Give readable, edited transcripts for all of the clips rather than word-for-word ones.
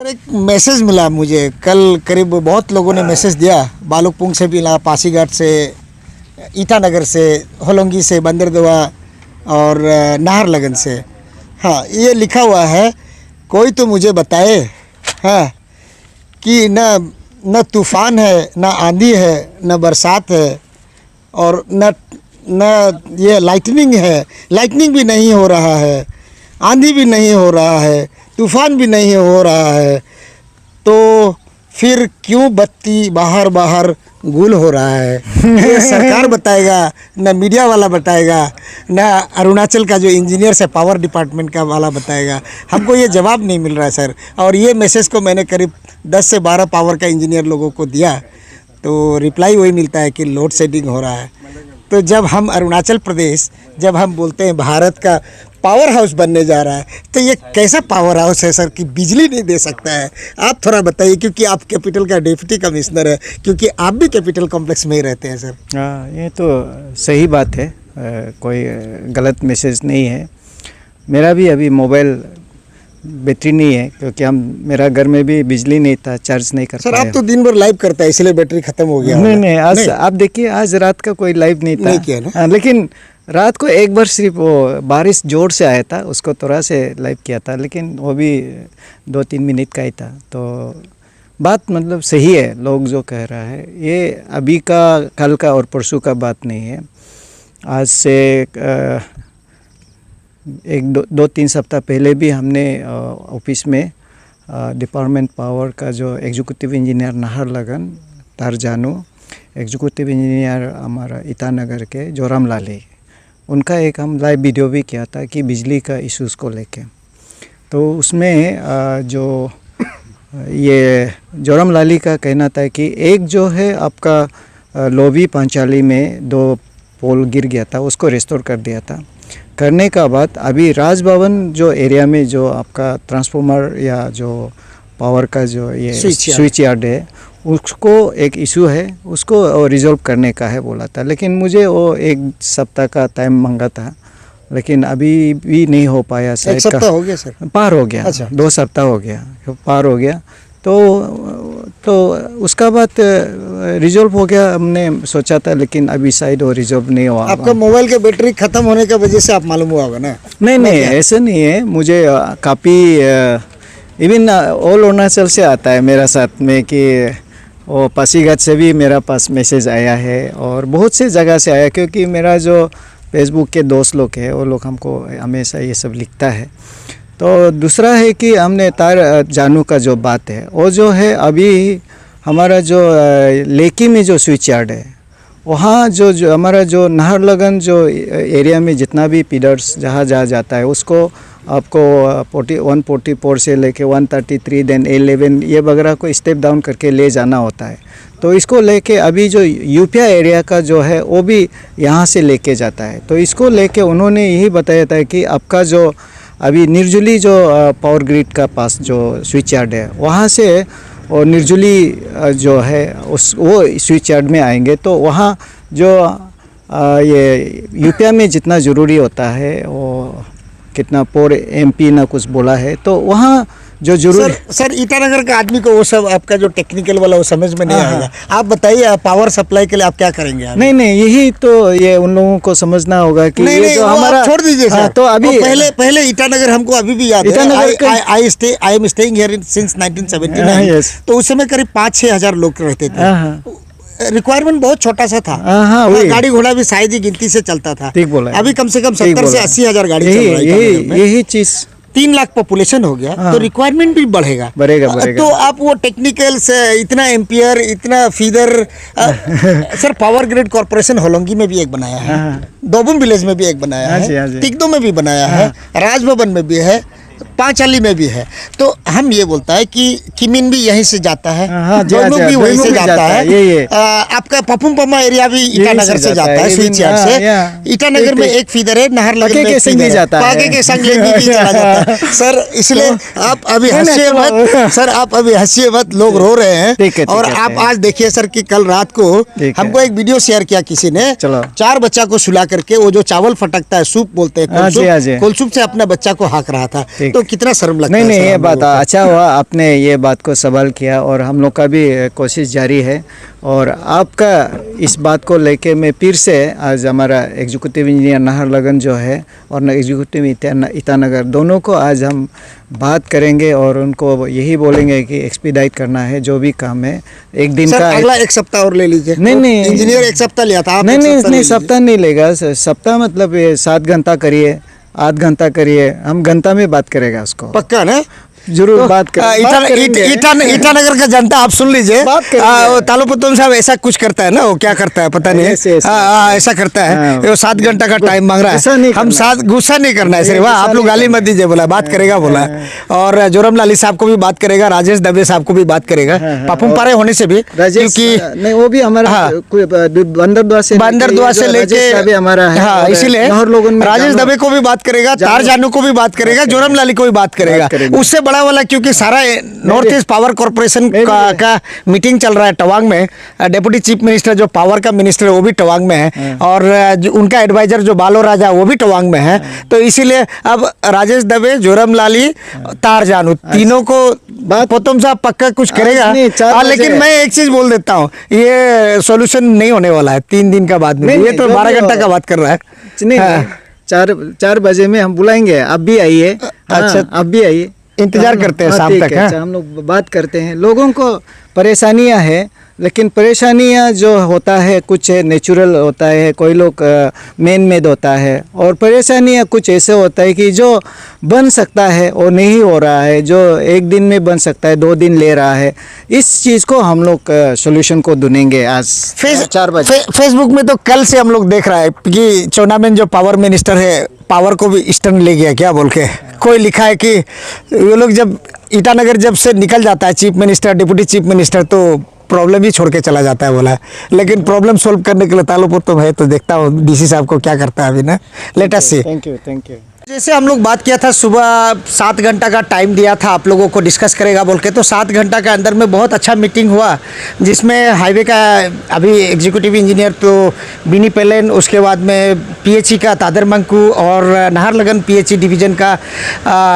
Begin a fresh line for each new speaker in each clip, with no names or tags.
एक मैसेज मिला मुझे कल, करीब बहुत लोगों ने मैसेज दिया, बालुकपुंग से भी मिला, पासीघाट से, ईटानगर से, होलोंगी से, बंदरदेवा और नाहरलगन से। हाँ, ये लिखा हुआ है, कोई तो मुझे बताए हाँ कि न तूफ़ान है, न आंधी है, न बरसात है और न ये लाइटनिंग है। लाइटनिंग भी नहीं हो रहा है, आंधी भी नहीं हो रहा है, तूफ़ान भी नहीं हो रहा है, तो फिर क्यों बत्ती बाहर बाहर गुल हो रहा है? ये सरकार बताएगा, न मीडिया वाला बताएगा, न अरुणाचल का जो इंजीनियर्स है पावर डिपार्टमेंट का वाला बताएगा। हमको ये जवाब नहीं मिल रहा है सर। और ये मैसेज को मैंने करीब 10 से 12 पावर का इंजीनियर लोगों को दिया, तो रिप्लाई वही मिलता है कि लोड शेडिंग हो रहा है। तो जब हम अरुणाचल प्रदेश, जब हम बोलते हैं भारत का पावर हाउस बनने जा रहा है, तो ये कैसा पावर हाउस है सर कि बिजली नहीं दे सकता है? आप थोड़ा बताइए, क्योंकि आप कैपिटल का डिप्टी कमिश्नर है, क्योंकि आप भी कैपिटल कॉम्प्लेक्स में ही रहते हैं सर।
हाँ, ये तो सही बात है, कोई गलत मैसेज नहीं है। मेरा भी अभी मोबाइल बैटरी नहीं है, क्योंकि मेरा घर में भी बिजली नहीं था, चार्ज नहीं कर
सर
पाया।
आप तो दिन भर लाइव करता है, इसलिए बैटरी खत्म हो गया।
नहीं, आज आप देखिए, आज रात का कोई लाइव नहीं था।
नहीं किया ना?
हाँ, लेकिन रात को एक बार सिर्फ वो बारिश जोर से आया था, उसको थोड़ा से लाइव किया था, लेकिन वो भी 2-3 मिनट का ही था। तो बात मतलब सही है, लोग जो कह रहा है, ये अभी का, कल का और परसों का बात नहीं है। आज से 1-2-3 सप्ताह पहले भी हमने ऑफिस में डिपार्टमेंट पावर का जो executive engineer Naharlagun Tarjanu, executive engineer हमारा ईटानगर के जोराम लाली, उनका एक हम लाइव वीडियो भी किया था कि बिजली का इश्यूज़ को लेके। तो उसमें जो ये जोराम लाली का कहना था कि एक जो है आपका लोबी पांचाली में 2 पोल गिर गया था, उसको रिस्टोर कर दिया था। करने का बाद अभी राजभवन जो एरिया में जो आपका ट्रांसफार्मर या जो पावर का जो ये स्विच यार्ड है, उसको एक इशू है, उसको रिजॉल्व करने का है बोला था। लेकिन मुझे वो 1 सप्ताह का टाइम मांगा था, लेकिन अभी भी नहीं हो पाया।
1 सप्ताह हो गया सर?
पार हो गया। अच्छा। 2 सप्ताह हो गया, पार हो गया। तो उसका बाद रिजॉल्व हो गया, हमने सोचा था, लेकिन अभी शायद वो रिजॉल्व नहीं हुआ।
आपका मोबाइल का बैटरी खत्म होने का वजह से आप मालूम हुआ होगा ना?
नहीं, ऐसा नहीं है। मुझे काफ़ी इवन ऑल अरुणाचल से आता है मेरा साथ में, कि वो पासीघाट से भी मेरा पास मैसेज आया है और बहुत से जगह से आया, क्योंकि मेरा जो फेसबुक के दोस्त लोग हैं, वो लोग हमको हमेशा ये सब लिखता है। तो दूसरा है कि हमने तार जानू का जो बात है, वो जो है अभी हमारा जो लेकी में जो स्विच यार्ड है, वहाँ जो हमारा जो नाहरलगन जो एरिया में जितना भी फीडर्स जहाँ जाता है, उसको आपको 144 से लेके 133 देन 11 ये वगैरह को स्टेप डाउन करके ले जाना होता है। तो इसको लेके अभी जो यूपिया एरिया का जो है, वो भी यहाँ से लेके जाता है। तो इसको लेके उन्होंने यही बताया था कि आपका जो अभी निर्जुली जो पावर ग्रिड का पास जो स्विच यार्ड है, वहाँ से और निर्जुली जो है वो स्विच यार्ड में आएंगे। तो वहाँ जो ये यूपिया में जितना ज़रूरी होता है, वो कितना पर एमपी ना कुछ बोला है, तो वहाँ जो जरूर
सर ईटानगर का आदमी को वो सब आपका जो टेक्निकल वाला वो समझ में नहीं आएगा। आप बताइए, पावर सप्लाई के लिए आप क्या करेंगे?
नहीं, यही तो ये उन लोगों को समझना होगा कि
नहीं,
ये जो हमारा
छोड़ दीजिए सर।
तो अभी
पहले ईटानगर हमको अभी भी याद है। I am staying here since 1979। तो उस समय करीब 5-6 हजार लोग रहते थे। रिक्वायरमेंट बहुत छोटा सा था। गाड़ी घोड़ा भी शायद ही गिनती से चलता था।
ठीक बोला।
अभी कम से कम 70 से 80 हजार गाड़ी चल रहा है।
यही चीज
3 लाख पॉपुलेशन हो गया। तो रिक्वायरमेंट भी बढ़ेगा। तो आप वो टेक्निकल से इतना एम्पियर, इतना feeder sir, power grid corporation Hollongi में भी एक बनाया है, दोबुम विलेज में भी एक बनाया है, तिगदो में भी बनाया है, राजभवन में भी है, पांचाली में भी है। तो हम ये बोलता है कि किमिन भी यहीं से जाता है, दोनों भी वहीं से जाता है। आपका पपुम पमा एरिया भी ईटानगर से जाता है, स्विच यार्ड से। ईटानगर में एक फीडर है, नाहरलगन में एक फीडर है, पागे के संग भी चला जाता है सर। इसलिए आप अभी हंसिए मत सर, आप अभी हंसिए मत, लोग रो रहे हैं। और आप आज देखिए सर कि कल रात को हमको एक वीडियो शेयर किया किसी ने, 4 बच्चा को सुला करके, वो जो चावल फटकता है, सूप बोलते हैं, कोलसूप से अपना बच्चा को हाँक रहा था।
ठीक।
तो कितना शर्म लगता
नहीं
है
नहीं,
सर
ये
हम
बात
लोगों को?
अच्छा हुआ आपने ये बात को सवाल किया, और हम लोग का भी कोशिश जारी है। और आपका इस बात को लेके मैं फिर से आज हमारा एग्जीक्यूटिव इंजीनियर नाहरलगुन जो है और एग्जीक्यूटिव ईटानगर दोनों को आज हम बात करेंगे और उनको यही बोलेंगे कि एक्सपीडाइट करना है जो भी काम है। एक दिन
सर
का
अगला एक सप्ताह और ले लीजिए।
नहीं,
तो
नहीं।
इंजीनियर एक सप्ताह लिया था, आप
नहीं
एक
नहीं
सप्ताह ले
नहीं,
लीजिए।
सप्ताह नहीं लेगा। सप्ताह मतलब ये 7 घंटा करिए, 8 घंटा करिए, हम घंटा में बात करेगा उसको।
पक्का ना?
जरूर बात करेंगे।
ईटानगर का जनता आप सुन लीजिए।
बात करेंगे।
वो तालुपुतुम साहब ऐसा कुछ करता है ना, वो क्या करता है पता नहीं है।
ऐसे- ऐसे-
ऐसा करता है।
हाँ।
वो 7 घंटा का टाइम मांग रहा
गुस्सा
है।
नहीं
हम
करना।
7 गुस्सा नहीं करना है सिर्फ। आप लोग गाली मत दीजिए, बोला बात करेगा बोला। और जोरम लाली साहब को भी बात करेगा, राजेश दबे साहब को भी बात करेगा, पापुम पारे होने से भी,
राजेश
क्योंकि
नहीं, वो भी हमारा
हाँ।
कोई बंदरदुआ से
लेके
भी हमारा है।
हाँ,
और
इसीलिए
नाहरलगुन में
राजेश दबे को भी बात करेगा, तार जानू को भी बात करेगा, जोरम लाली को भी बात करेगा। उससे बड़ा वाला, क्योंकि सारा नॉर्थ ईस्ट पावर कॉर्पोरेशन का मीटिंग चल रहा है तवांग में। डेप्यूटी चीफ मिनिस्टर जो पावर का मिनिस्टर है वो भी तवांग में है, और उनका एडवाइजर जो बालो राजा वो भी तवांग में है। तो इसीलिए अब राजेश दबे, जोरम लाली, तार जानू तीनों को पोतम साहब पक्का कुछ करेगा। लेकिन मैं एक चीज बोल देता हूँ, ये सॉल्यूशन नहीं होने वाला है 3 दिन का बाद में। ये तो 12 घंटा का बात कर रहा है।
नहीं,
हाँ।
4 बजे में हम बुलाएंगे, आप भी आइए।
अच्छा।
आप भी आइए,
इंतजार करते हैं शाम
ठीक
तक।
है,
हाँ?
अच्छा, हम लोग बात करते हैं। लोगों को परेशानियां हैं, लेकिन परेशानियां जो होता है कुछ नेचुरल होता है, कोई लोग मैन मेड होता है, और परेशानियां कुछ ऐसे होता है कि जो बन सकता है वो नहीं हो रहा है, जो एक दिन में बन सकता है 2 दिन ले रहा है। इस चीज़ को हम लोग सोल्यूशन को ढूंढेंगे आज 4 बजे।
फेसबुक में तो कल से हम लोग देख रहा है कि चौनामेन जो पावर मिनिस्टर है, पावर को भी ईस्टर्न ले गया क्या बोल के कोई लिखा है कि ये लोग जब ईटानगर जब से निकल जाता है chief minister, deputy chief minister, तो प्रॉब्लम ही छोड़ के चला जाता है बोला है। लेकिन प्रॉब्लम सॉल्व करने के लिए तालुपुर तो है, तो देखता हूँ डीसी साहब को क्या करता है अभी ना। Let us see.
Thank you.
जैसे हम लोग बात किया था, सुबह 7 घंटा का टाइम दिया था आप लोगों को डिस्कस करेगा बोल के, तो 7 घंटा के अंदर में बहुत अच्छा मीटिंग हुआ, जिसमें हाईवे का अभी एग्जीक्यूटिव इंजीनियर तो बिनी पेलेन, उसके बाद में पीएचई का तादर मंकू, और नाहरलगुन पीएचई डिवीज़न का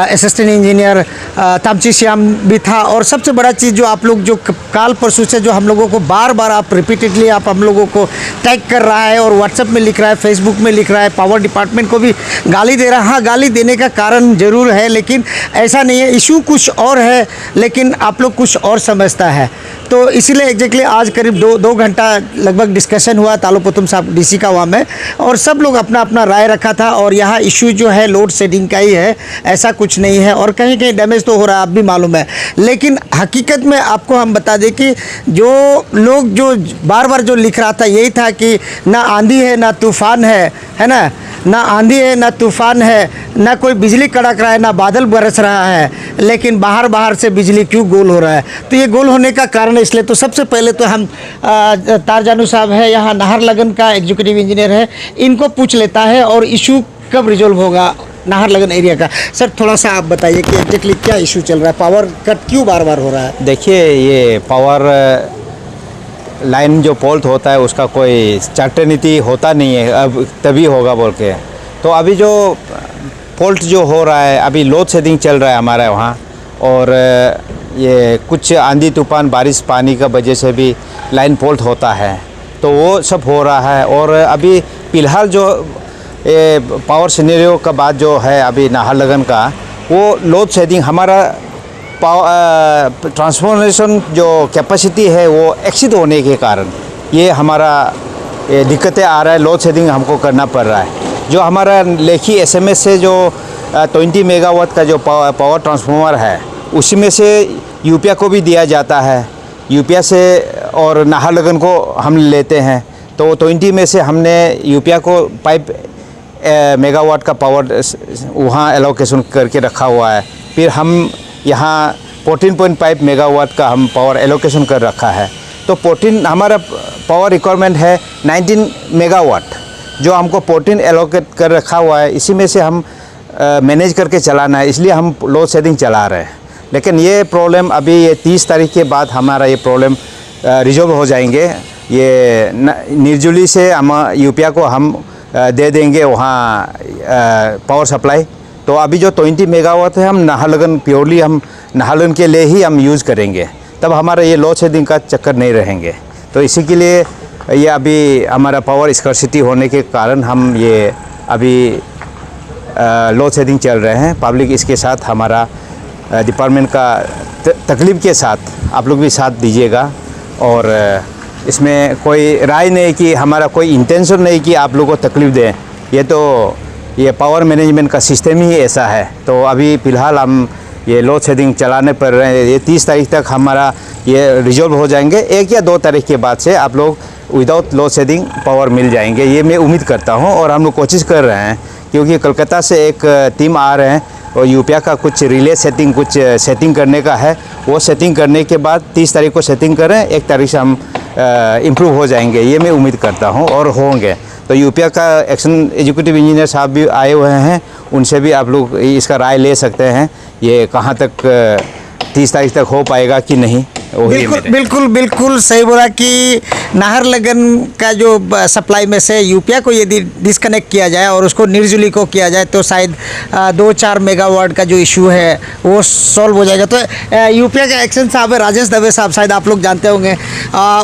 असिस्टेंट इंजीनियर तामची श्याम भी था। और सबसे बड़ा चीज़ जो आप लोग जो काल परसों से जो हम लोगों को बार बार आप रिपीटेडली आप हम लोगों को टैग कर रहा है और व्हाट्सएप में लिख रहा है, फेसबुक में लिख रहा है, पावर डिपार्टमेंट को भी गाली दे रहा है। हाँ, गाली देने का कारण जरूर है, लेकिन ऐसा नहीं है, इशू कुछ और है, लेकिन आप लोग कुछ और समझता है। तो इसीलिए एग्जैक्टली आज करीब 2 घंटा लगभग डिस्कशन हुआ तालुपुतुम साहब डीसी का वहाँ में, और सब लोग अपना अपना राय रखा था। और यहाँ इशू जो है लोड शेडिंग का ही है, ऐसा कुछ नहीं है, और कहीं कहीं डैमेज तो हो रहा है, आप भी मालूम है। लेकिन हकीकत में आपको हम बता दें कि जो लोग जो बार बार जो लिख रहा था यही था कि ना आंधी है ना तूफान है ना, ना आंधी है ना तूफान है, ना कोई बिजली कड़क रहा है, ना बादल बरस रहा है, लेकिन बाहर से बिजली क्यों गोल हो रहा है। तो ये गोल होने का कारण इसलिए, तो सबसे पहले तो हम तारजानू साहब है यहाँ नाहरलगुन का एग्जीक्यूटिव इंजीनियर है, इनको पूछ लेता है और इशू कब रिजॉल्व होगा नाहरलगुन एरिया का। सर थोड़ा सा आप बताइए कि एग्जैक्टली क्या इशू चल रहा है, पावर कट क्यों बार बार हो रहा है।
देखिए, ये पावर लाइन जो फॉल्ट होता है उसका कोई सर्टेनिटी होता नहीं है, अब तभी होगा बोल के। तो अभी जो फॉल्ट जो हो रहा है, अभी लोड शेडिंग चल रहा है हमारे वहाँ, और ये कुछ आंधी तूफान बारिश पानी का वजह से भी लाइन फॉल्ट होता है, तो वो सब हो रहा है। और अभी फ़िलहाल जो पावर सिनेरियो का बात जो है अभी नाहरलगुन का, वो लोड शेडिंग हमारा ट्रांसफॉर्मेशन जो कैपेसिटी है वो एक्सीड होने के कारण ये हमारा दिक्कतें आ रहा है, लोड शेडिंग हमको करना पड़ रहा है। जो हमारा लेखी एसएमएस से जो 20 मेगावाट का जो पावर ट्रांसफार्मर है, उसी में से यूपिया को भी दिया जाता है, यूपिया से और नाहरलगुन को हम लेते हैं। तो 20 में से हमने यूपिया को 5 मेगावाट का पावर वहाँ एलोकेशन करके रखा हुआ है। फिर हम यहाँ 14.5 मेगावाट का हम पावर एलोकेशन कर रखा है। तो 14 हमारा पावर रिक्वायरमेंट है 19 मेगावाट, जो हमको 14 एलोकेट कर रखा हुआ है, इसी में से हम मैनेज करके चलाना है, इसलिए हम लोड शेडिंग चला रहे हैं। लेकिन ये प्रॉब्लम अभी ये 30 तारीख के बाद हमारा ये प्रॉब्लम रिजॉल्व हो जाएंगे। ये निर्जुली से हम यूपिया को हम दे देंगे वहाँ पावर सप्लाई, तो अभी जो 20 मेगावाट है हम नाहरलगुन प्योरली हम नाहरलगुन के लिए ही हम यूज़ करेंगे, तब हमारा ये लोड शेडिंग का चक्कर नहीं रहेंगे। तो इसी के लिए ये अभी हमारा पावर स्कार्सिटी होने के कारण हम ये अभी लोड शेडिंग चल रहे हैं। पब्लिक इसके साथ हमारा डिपार्टमेंट का तकलीफ़ के साथ आप लोग भी साथ दीजिएगा, और इसमें कोई राय नहीं कि हमारा कोई इंटेंशन नहीं कि आप लोगों को तकलीफ़ दें। ये पावर मैनेजमेंट का सिस्टम ही ऐसा है। तो अभी फ़िलहाल हम ये लोड शेडिंग चलाने पर रहे हैं। ये 30 तारीख तक हमारा ये रिजॉल्व हो जाएंगे। 1 या 2 तारीख के बाद से आप लोग विदाउट लोड शेडिंग पावर मिल जाएंगे, ये मैं उम्मीद करता हूँ। और हम लोग कोशिश कर रहे हैं, क्योंकि कोलकाता से एक टीम आ रहे हैं और यूपीआ का कुछ रिले सेटिंग कुछ सेटिंग करने का है। वो सेटिंग करने के बाद 30 तारीख को सेटिंग कर रहे हैं, 1 तारीख से हम इम्प्रूव हो जाएंगे, ये मैं उम्मीद करता हूँ और होंगे। तो यूपीआ का एक्शन एग्जीक्यूटिव इंजीनियर साहब भी आए हुए हैं, उनसे भी आप लोग इसका राय ले सकते हैं ये कहाँ तक 30 तारीख तक हो पाएगा कि नहीं।
बिल्कुल सही बोला कि नाहरलगुन का जो सप्लाई में से यूपीआ को यदि डिस्कनेक्ट किया जाए और उसको निर्जुली को किया जाए तो शायद 2-4 मेगावाट का जो इशू है वो सॉल्व हो जाएगा। तो यूपीआ का एक्शन साहब है राजेश दवे साहब, शायद आप लोग जानते होंगे,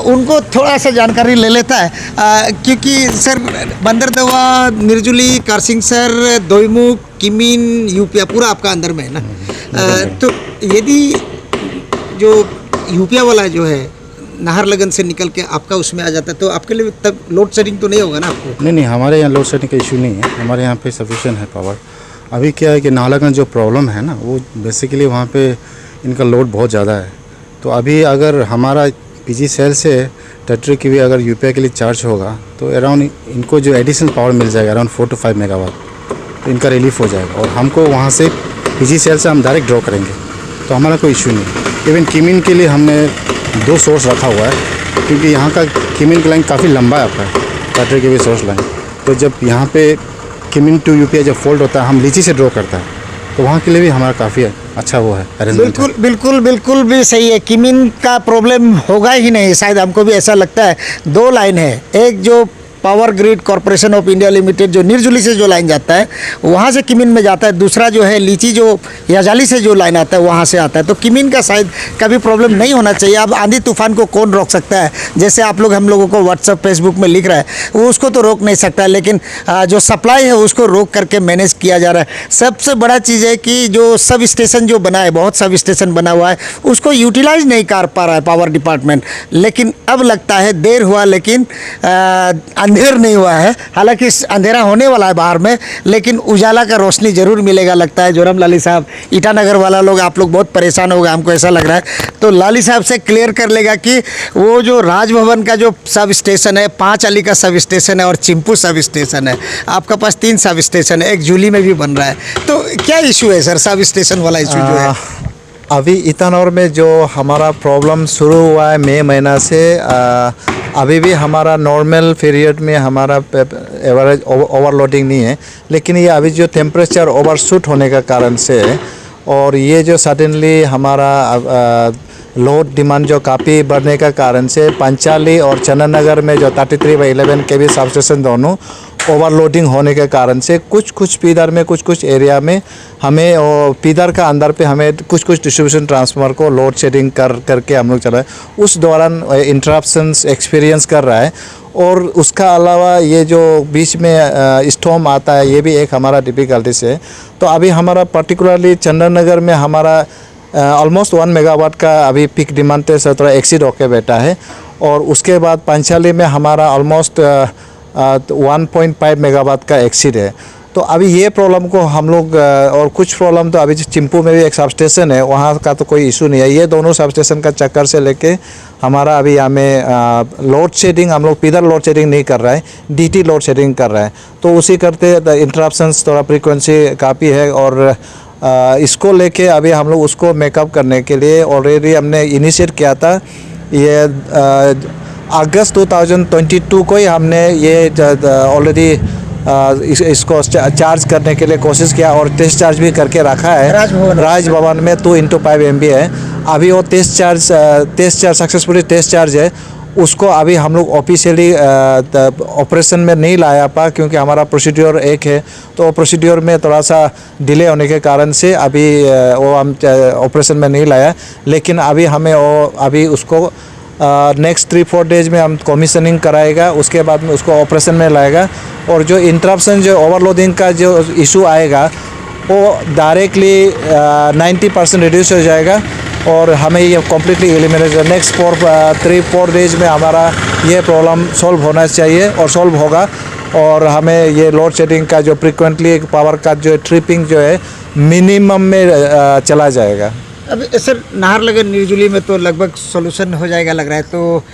उनको थोड़ा सा जानकारी ले लेता है, क्योंकि सर बंदरदेवा, निर्जुली, कारसिंगसर, दोईमुख, किमीन, यूपीआ पूरा आपका अंदर में है ना। तो यदि जो यूपीआ वाला जो है नाहरलगुन से निकल के आपका उसमें आ जाता है तो आपके लिए तब लोड शेडिंग तो नहीं होगा ना आपको?
नहीं, हमारे यहाँ लोड शेडिंग का इशू नहीं है, हमारे यहाँ पे सफिशिएंट है पावर। अभी क्या है कि नाहरलगुन जो प्रॉब्लम है ना, वो बेसिकली वहाँ पे इनका लोड बहुत ज़्यादा है। तो अभी अगर हमारा पीजी सेल से टेरिटरी की भी अगर यूपीआ के लिए चार्ज होगा तो अराउंड इनको जो एडिशनल पावर मिल जाएगा अराउंड 4 to 5 मेगावाट, तो इनका रिलीफ हो जाएगा। और हमको वहाँ से पीजी सेल से हम डायरेक्ट ड्रॉ करेंगे, तो हमारा कोई इशू नहीं। इवन किमीन के लिए हमने 2 सोर्स रखा हुआ है, क्योंकि यहाँ का किमीन की लाइन काफ़ी लंबा है आपका टेरिटरी की भी सोर्स लाइन। तो जब यहाँ पे किमीन टू यूपीआ जब फोल्ड होता है, हम लीची से ड्रॉ करता है, तो वहाँ के लिए भी हमारा काफ़ी अच्छा वो है अरेंजमेंट।
बिल्कुल भी सही है। किमीन का प्रॉब्लम होगा ही नहीं, शायद हमको भी ऐसा लगता है। 2 लाइन है, एक जो power grid corporation of India limited जो निर्जुली से जो लाइन जाता है वहाँ से किमीन में जाता है, दूसरा जो है लीची जो याजाली से जो लाइन आता है वहाँ से आता है। तो किमीन का शायद कभी प्रॉब्लम नहीं होना चाहिए। अब आंधी तूफान को कौन रोक सकता है? जैसे आप लोग हम लोगों को व्हाट्सअप फेसबुक में लिख रहा है, वो उसको तो रोक नहीं सकता, लेकिन जो सप्लाई है उसको रोक करके मैनेज किया जा रहा है। सबसे बड़ा चीज़ है कि जो सब स्टेशन जो बना है, बहुत सब स्टेशन बना हुआ है, उसको यूटिलाइज नहीं कर पा रहा है पावर डिपार्टमेंट। लेकिन अब लगता है देर हुआ लेकिन अंधेर नहीं हुआ है। हालांकि अंधेरा होने वाला है बाहर में, लेकिन उजाला का रोशनी ज़रूर मिलेगा लगता है। जोरम लाली साहब, ईटानगर वाला लोग आप लोग बहुत परेशान हो गए, हमको ऐसा लग रहा है। तो लाली साहब से क्लियर कर लेगा कि वो जो राजभवन का जो सब स्टेशन है, 5 अली का सब स्टेशन है और चिंपू सब स्टेशन है, आपका पास 3 सब स्टेशन है, एक जूली में भी बन रहा है। तो क्या इशू है सर सब स्टेशन वाला इशू जो है?
अभी ईटानगर में जो हमारा प्रॉब्लम शुरू हुआ है मई महीना से, अभी भी हमारा नॉर्मल पीरियड में हमारा एवरेज ओवरलोडिंग नहीं है, लेकिन ये अभी जो टेम्परेचर ओवरशूट होने का कारण से और ये जो सडनली हमारा लोड डिमांड जो काफ़ी बढ़ने का कारण से पंचाली और चंदननगर में जो 33/11 के भी सब स्टेशन दोनों ओवरलोडिंग होने के कारण से कुछ पीदर में कुछ एरिया में हमें और पीदर का अंदर पे हमें कुछ डिस्ट्रीब्यूशन ट्रांसफार्मर को लोड शेडिंग करके हम लोग चला है। उस दौरान इंटरप्शंस एक्सपीरियंस कर रहा है। और उसका अलावा ये जो बीच में स्टॉर्म आता है, ये भी एक हमारा डिफ़िकल्टीज है। तो अभी हमारा पर्टिकुलरली चंदननगर में हमारा ऑलमोस्ट 1 मेगावाट का अभी पिक डिमांड से थोड़ा एक्सीड होके बैठा है। और उसके बाद पंचाली में हमारा ऑलमोस्ट 1.5 मेगावाट का एक्सीड है। तो अभी ये प्रॉब्लम को हम लोग और कुछ प्रॉब्लम तो अभी चिंपू में भी एक सब स्टेशन है, वहाँ का तो कोई इशू नहीं है। ये दोनों सब स्टेशन का चक्कर से लेके हमारा अभी हमें लोड शेडिंग, हम लोग पिदर लोड शेडिंग नहीं कर रहा है, डीटी लोड शेडिंग कर रहा है। तो उसी करते इंटरप्शंस थोड़ा फ्रीक्वेंसी काफ़ी है। और इसको लेके अभी हम लोग उसको मेकअप करने के लिए ऑलरेडी हमने इनिशिएट किया था। ये अगस्त 2022 को ही हमने ये ऑलरेडी इसको चार्ज करने के लिए कोशिश किया और टेस्ट चार्ज भी करके रखा है राजभवन में 2x5 MB है। अभी वो test charge successfully test charge है,
उसको अभी हम लोग ऑफिशियली ऑपरेशन में नहीं लाया पा, क्योंकि हमारा प्रोसीड्योर एक है, तो प्रोसीड्योर में थोड़ा सा डिले होने के कारण से अभी वो हम ऑपरेशन में नहीं लाया। लेकिन अभी हमें अभी उसको नेक्स्ट 3-4 डेज में हम कमीशनिंग कराएगा, उसके बाद में उसको ऑपरेशन में लाएगा। और जो इंटरप्शन, जो ओवरलोडिंग का जो इशू आएगा, वो डायरेक्टली 90% रिड्यूस हो जाएगा और हमें ये कम्प्लीटली एलिमिनेट नेक्स्ट 3-4 डेज में हमारा ये प्रॉब्लम सॉल्व होना चाहिए और सॉल्व होगा। और हमें ये लोड शेडिंग का जो फ्रिक्वेंटली पावर का जो ट्रिपिंग जो है मिनिमम में चला जाएगा।
अभी सर नाहरलगुन निर्जुली में तो लगभग सोल्यूशन हो जाएगा लग रहा है, तो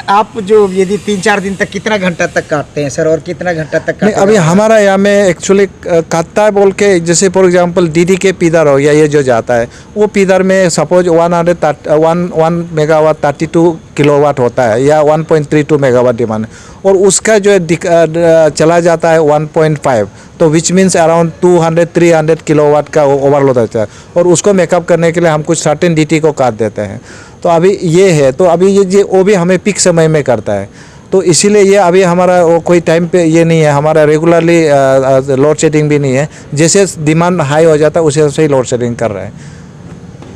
आप जो यदि 3-4 दिन तक कितना घंटा तक काटते हैं सर, और कितना घंटा तक
नहीं, अभी हमारा यहाँ में एक्चुअली काटता है बोल के, जैसे फॉर एग्जांपल डीडी के पीदर हो गया, ये जो जाता है वो पीदर में सपोज 1 मेगावाट 32 किलोवाट होता है या 1.32 मेगावाट डिमांड, और उसका जो है चला जाता है 1.5, तो विच मीन्स अराउंड 200-300 किलोवाट का ओवरलोड होता है, और उसको मेकअप करने के लिए हम कुछ सर्टेन डीटी को काट देते हैं। तो अभी ये है, तो अभी ये वो भी हमें पिक समय में करता है, तो इसीलिए ये अभी हमारा वो कोई टाइम पे ये नहीं है, हमारा रेगुलरली लोड शेडिंग भी नहीं है, जैसे डिमांड हाई हो जाता है उसी हिसाब से ही लोड शेडिंग कर रहे हैं।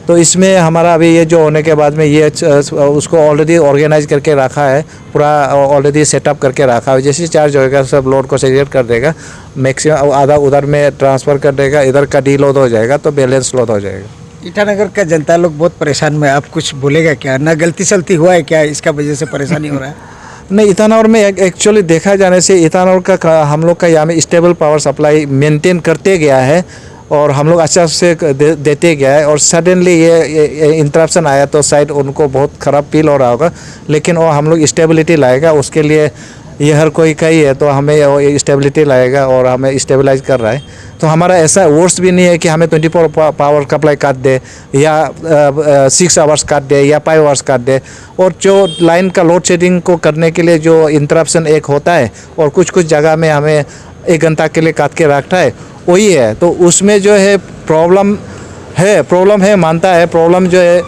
तो इसमें हमारा अभी ये जो होने के बाद में ये उसको ऑलरेडी ऑर्गेनाइज करके रखा है, पूरा ऑलरेडी सेटअप करके रखा है, जैसे चार्ज होएगा सब लोड को सेग्रीगेट कर देगा, मैक्सिमम आधा उधर में ट्रांसफ़र कर देगा, इधर का डी लोड हो जाएगा तो बैलेंस लोड हो जाएगा।
ईटानगर का जनता लोग बहुत परेशान में, आप कुछ बोलेगा क्या? ना गलती सलती हुआ है क्या, इसका वजह से परेशानी हो रहा है?
नहीं, ईटानगर में एक्चुअली देखा जाने से ईटानगर का हम लोग का यहाँ में स्टेबल पावर सप्लाई मेंटेन करते गया है और हम लोग अच्छा से देते गया है, और सडनली ये इंटरप्शन आया तो शायद उनको बहुत ख़राब फील हो रहा होगा, लेकिन वो हम लोग स्टेबिलिटी लाएगा, उसके लिए ये हर कोई का ही है, तो हमें स्टेबिलिटी लाएगा और हमें स्टेबलाइज कर रहा है। तो हमारा ऐसा वर्स भी नहीं है कि हमें 24 पावर सप्लाई काट दे या 6 आवर्स काट दे या 5 आवर्स काट दे, और जो लाइन का लोड शेडिंग को करने के लिए जो इंटरप्शन एक होता है और कुछ जगह में हमें 1 घंटा के लिए काट के रखता है, वही है। तो उसमें जो है प्रॉब्लम है मानता है, प्रॉब्लम जो है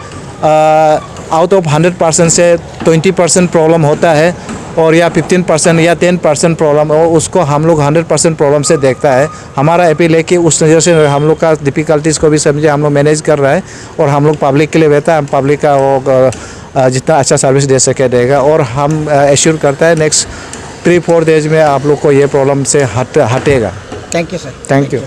आउट ऑफ 100% से 20% प्रॉब्लम होता है, और या 15% या 10% प्रॉब्लम, और उसको हम लोग 100% प्रॉब्लम से देखता है। हमारा अपील है कि उस नज़र से हम लोग का डिफ़िकल्टीज़ को भी समझे, हम लोग मैनेज कर रहा है, और हम लोग पब्लिक के लिए बेहतर, हम पब्लिक का वो जितना अच्छा सर्विस दे सके देगा, और हम एश्योर करता है नेक्स्ट 3-4 डेज में आप लोग को ये प्रॉब्लम से हटेगा।
Thank you sir.
Thank you.